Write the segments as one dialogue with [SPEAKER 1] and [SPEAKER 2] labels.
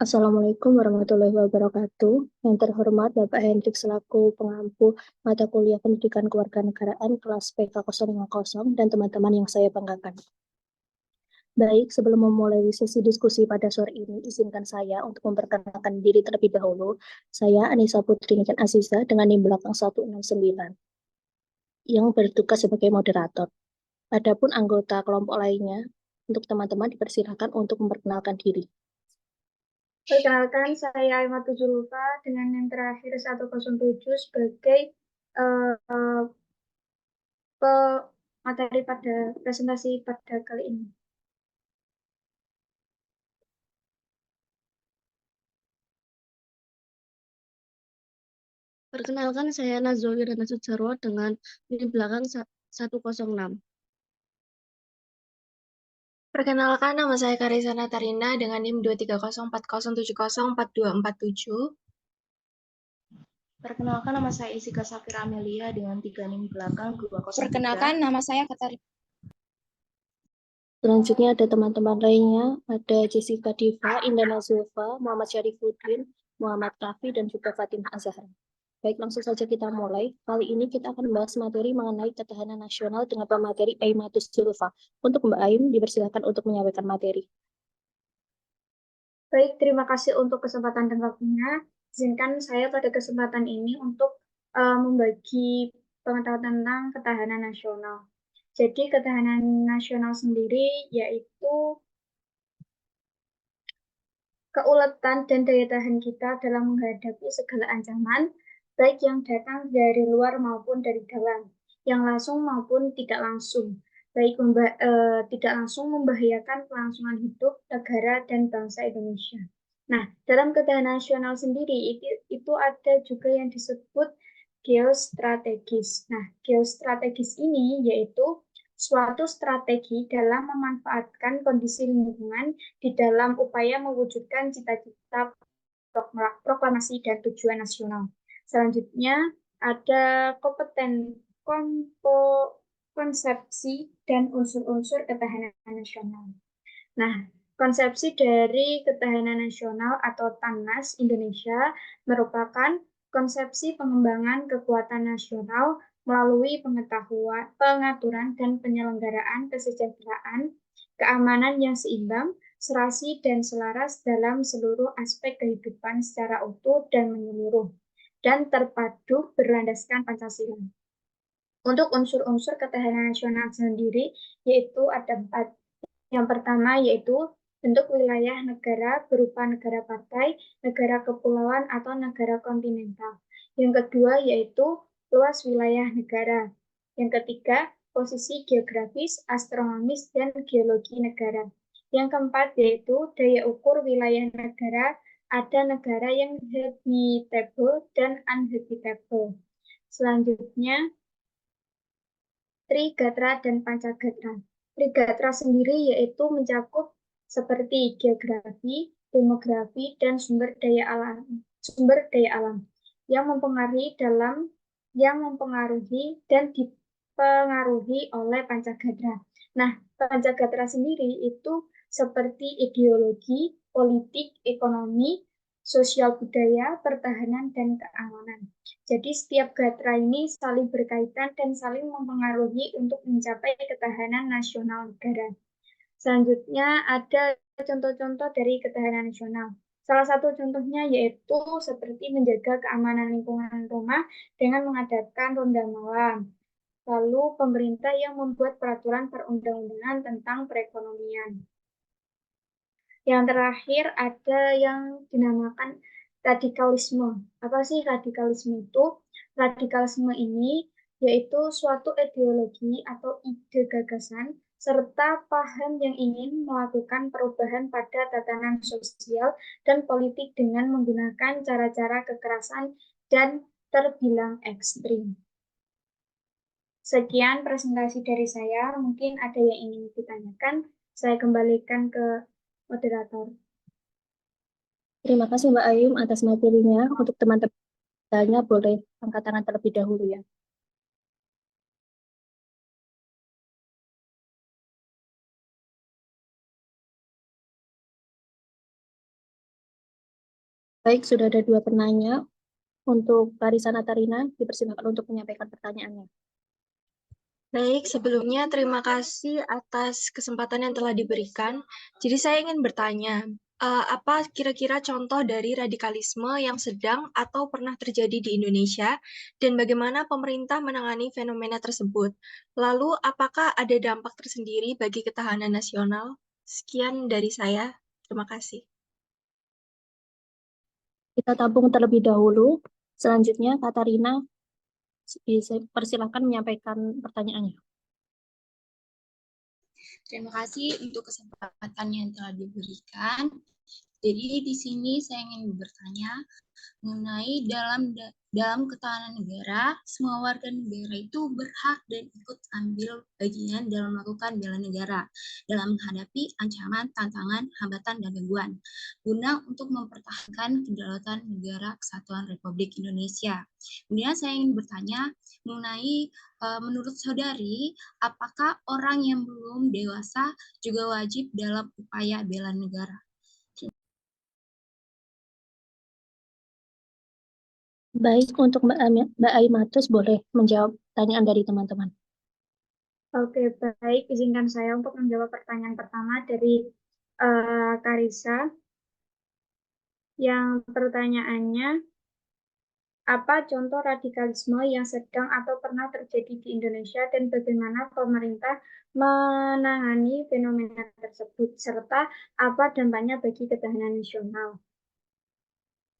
[SPEAKER 1] Assalamualaikum warahmatullahi wabarakatuh. Yang terhormat Bapak Hendrik selaku pengampu mata kuliah Pendidikan Kewarganegaraan kelas PK 050 dan teman-teman yang saya banggakan. Baik, sebelum memulai sesi diskusi pada sore ini, izinkan saya untuk memperkenalkan diri terlebih dahulu. Saya Anissa Putri Niken Aziza dengan NIM belakang 169 yang bertugas sebagai moderator. Adapun anggota kelompok lainnya, untuk teman-teman dipersilakan untuk memperkenalkan diri.
[SPEAKER 2] Perkenalkan, saya Aimatul Zulfa dengan yang terakhir 107 sebagai uh, pemateri pada presentasi pada kali ini.
[SPEAKER 3] Perkenalkan, saya Nazwa Wirana Sujarwo dengan NIM belakang 106.
[SPEAKER 4] Perkenalkan, nama saya Karisana Tarina dengan NIM 23040704247.
[SPEAKER 5] Perkenalkan, nama saya Isika Safira Amelia dengan 3 NIM belakang 203.
[SPEAKER 6] Perkenalkan, nama saya Katarina.
[SPEAKER 1] Selanjutnya ada teman-teman lainnya, ada Jessica Diva, Indana Zulfa, Muhammad Syarifuddin, Muhammad Kafi, dan juga Fatimah Azhar. Baik, langsung saja kita mulai. Kali ini kita akan membahas materi mengenai ketahanan nasional dengan pemateri Aimatus Zulfa. Untuk Mbak Aim, dipersilakan untuk menyampaikan materi.
[SPEAKER 2] Baik, terima kasih untuk kesempatan dan waktunya. Izinkan saya pada kesempatan ini untuk membagi pengetahuan tentang ketahanan nasional. Jadi ketahanan nasional sendiri yaitu keuletan dan daya tahan kita dalam menghadapi segala ancaman, baik yang datang dari luar maupun dari dalam, yang langsung maupun tidak langsung, baik tidak langsung membahayakan kelangsungan hidup negara dan bangsa Indonesia. Nah, dalam ketahanan nasional sendiri itu ada juga yang disebut geostrategis. Nah, geostrategis ini yaitu suatu strategi dalam memanfaatkan kondisi lingkungan di dalam upaya mewujudkan cita-cita proklamasi dan tujuan nasional. Selanjutnya ada konsepsi dan unsur-unsur ketahanan nasional. Nah, konsepsi dari ketahanan nasional atau TANNAS Indonesia merupakan konsepsi pengembangan kekuatan nasional melalui pengetahuan, pengaturan, dan penyelenggaraan kesejahteraan, keamanan yang seimbang, serasi, dan selaras dalam seluruh aspek kehidupan secara utuh dan menyeluruh, dan terpadu berlandaskan Pancasila. Untuk unsur-unsur ketahanan nasional sendiri, yaitu ada 4. Yang pertama yaitu bentuk wilayah negara berupa negara partai, negara kepulauan, atau negara kontinental. Yang kedua yaitu luas wilayah negara. Yang ketiga, posisi geografis, astronomis, dan geologi negara. Yang keempat yaitu daya ukur wilayah negara, ada negara yang habitable dan uninhabitable. Selanjutnya, Trigatra dan Pancagatra. Trigatra sendiri yaitu mencakup seperti geografi, demografi, dan sumber daya alam yang mempengaruhi dan dipengaruhi oleh Pancagatra. Nah, Pancagatra sendiri itu seperti ideologi, politik, ekonomi, sosial budaya, pertahanan, dan keamanan. Jadi setiap gatra ini saling berkaitan dan saling mempengaruhi untuk mencapai ketahanan nasional negara. Selanjutnya ada contoh-contoh dari ketahanan nasional. Salah satu contohnya yaitu seperti menjaga keamanan lingkungan rumah dengan mengadakan ronda malam. Lalu pemerintah yang membuat peraturan perundang-undangan tentang perekonomian. Yang terakhir ada yang dinamakan radikalisme. Apa sih radikalisme itu? Radikalisme ini yaitu suatu ideologi atau ide gagasan serta paham yang ingin melakukan perubahan pada tatanan sosial dan politik dengan menggunakan cara-cara kekerasan dan terbilang ekstrim. Sekian presentasi dari saya. Mungkin ada yang ingin ditanyakan. Saya kembalikan ke moderator.
[SPEAKER 1] Terima kasih Mbak Ayum atas materinya. Untuk teman-teman boleh angkat tangan terlebih dahulu ya. Baik, sudah ada 2 penanya. Untuk Karisana Tarina, dipersilakan untuk menyampaikan pertanyaannya.
[SPEAKER 4] Baik, sebelumnya terima kasih atas kesempatan yang telah diberikan. Jadi saya ingin bertanya, apa kira-kira contoh dari radikalisme yang sedang atau pernah terjadi di Indonesia dan bagaimana pemerintah menangani fenomena tersebut? Lalu, apakah ada dampak tersendiri bagi ketahanan nasional? Sekian dari saya. Terima kasih.
[SPEAKER 1] Kita tampung terlebih dahulu. Selanjutnya, Katarina, persilakan menyampaikan pertanyaannya.
[SPEAKER 5] Terima kasih untuk kesempatan yang telah diberikan. Jadi di sini saya ingin bertanya mengenai dalam ketahanan negara, semua warga negara itu berhak dan ikut ambil bagian dalam melakukan bela negara dalam menghadapi ancaman, tantangan, hambatan, dan gangguan guna untuk mempertahankan kedaulatan negara Kesatuan Republik Indonesia. Kemudian saya ingin bertanya mengenai menurut saudari, apakah orang yang belum dewasa juga wajib dalam upaya bela negara?
[SPEAKER 1] Baik, untuk Mbak Aimatus boleh menjawab pertanyaan dari teman-teman.
[SPEAKER 2] Oke, baik. Izinkan saya untuk menjawab pertanyaan pertama dari Karisa. Yang pertanyaannya, apa contoh radikalisme yang sedang atau pernah terjadi di Indonesia dan bagaimana pemerintah menangani fenomena tersebut, serta apa dampaknya bagi ketahanan nasional?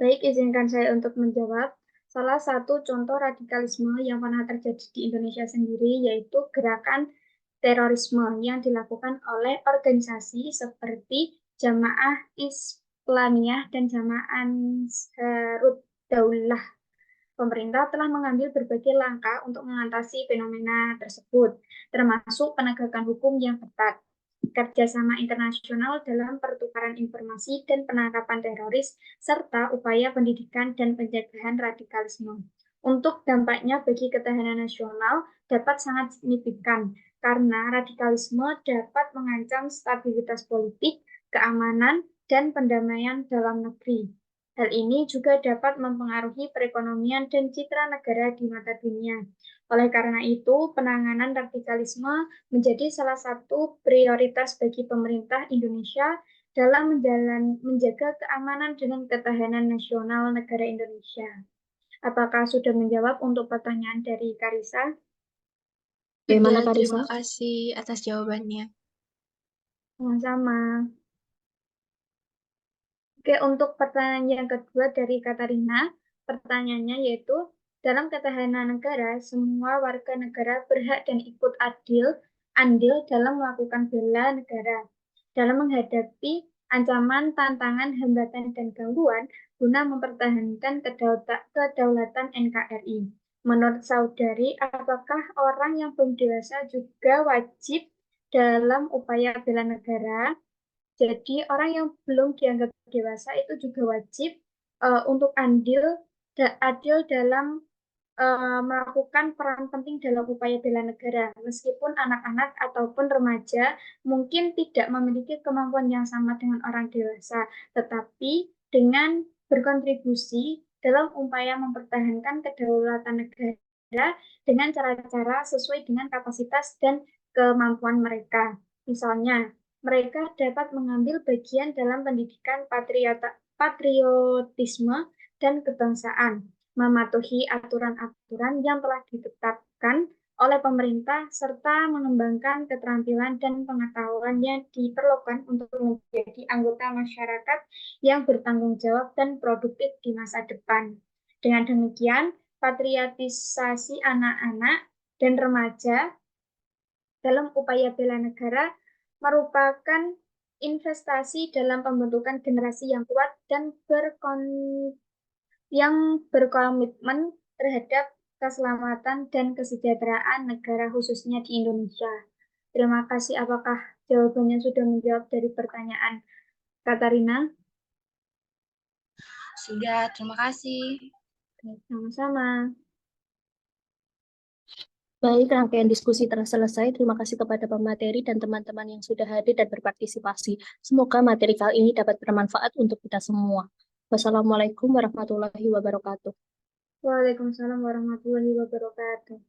[SPEAKER 2] Baik, izinkan saya untuk menjawab. Salah satu contoh radikalisme yang pernah terjadi di Indonesia sendiri yaitu gerakan terorisme yang dilakukan oleh organisasi seperti Jamaah Islamiyah dan Jamaah Ansarud Daulah. Pemerintah telah mengambil berbagai langkah untuk mengatasi fenomena tersebut, termasuk penegakan hukum yang ketat, kerjasama internasional dalam pertukaran informasi dan penangkapan teroris, serta upaya pendidikan dan pencegahan radikalisme. Untuk dampaknya bagi ketahanan nasional dapat sangat signifikan, karena radikalisme dapat mengancam stabilitas politik, keamanan, dan pendamaian dalam negeri. Hal ini juga dapat mempengaruhi perekonomian dan citra negara di mata dunia. Oleh karena itu, penanganan radikalisme menjadi salah satu prioritas bagi pemerintah Indonesia dalam menjaga keamanan dan ketahanan nasional negara Indonesia. Apakah sudah menjawab untuk pertanyaan dari Karisa?
[SPEAKER 1] Bagaimana,
[SPEAKER 4] Sudah,
[SPEAKER 1] Karisa?
[SPEAKER 4] terima kasih atas jawabannya.
[SPEAKER 2] Sama-sama. Oke, untuk pertanyaan yang kedua dari Katarina, pertanyaannya yaitu, dalam ketahanan negara, semua warga negara berhak dan ikut andil dalam melakukan bela negara, dalam menghadapi ancaman, tantangan, hambatan, dan gangguan guna mempertahankan kedaulatan NKRI. Menurut saudari, apakah orang yang belum dewasa juga wajib dalam upaya bela negara? Jadi orang yang belum dianggap dewasa itu juga wajib untuk adil dalam melakukan peran penting dalam upaya bela negara. Meskipun anak-anak ataupun remaja mungkin tidak memiliki kemampuan yang sama dengan orang dewasa, tetapi dengan berkontribusi dalam upaya mempertahankan kedaulatan negara dengan cara-cara sesuai dengan kapasitas dan kemampuan mereka. Misalnya, mereka dapat mengambil bagian dalam pendidikan patriotisme dan kebangsaan, mematuhi aturan-aturan yang telah ditetapkan oleh pemerintah, serta mengembangkan keterampilan dan pengetahuan yang diperlukan untuk menjadi anggota masyarakat yang bertanggung jawab dan produktif di masa depan. Dengan demikian, patriotisasi anak-anak dan remaja dalam upaya bela negara merupakan investasi dalam pembentukan generasi yang kuat dan yang berkomitmen terhadap keselamatan dan kesejahteraan negara khususnya di Indonesia. Terima kasih. Apakah jawabannya sudah menjawab dari pertanyaan Katarina?
[SPEAKER 5] Sudah, terima kasih.
[SPEAKER 2] Sama-sama.
[SPEAKER 1] Baik, rangkaian diskusi telah selesai. Terima kasih kepada pemateri dan teman-teman yang sudah hadir dan berpartisipasi. Semoga materi kali ini dapat bermanfaat untuk kita semua. Wassalamualaikum warahmatullahi wabarakatuh.
[SPEAKER 2] Waalaikumsalam warahmatullahi wabarakatuh.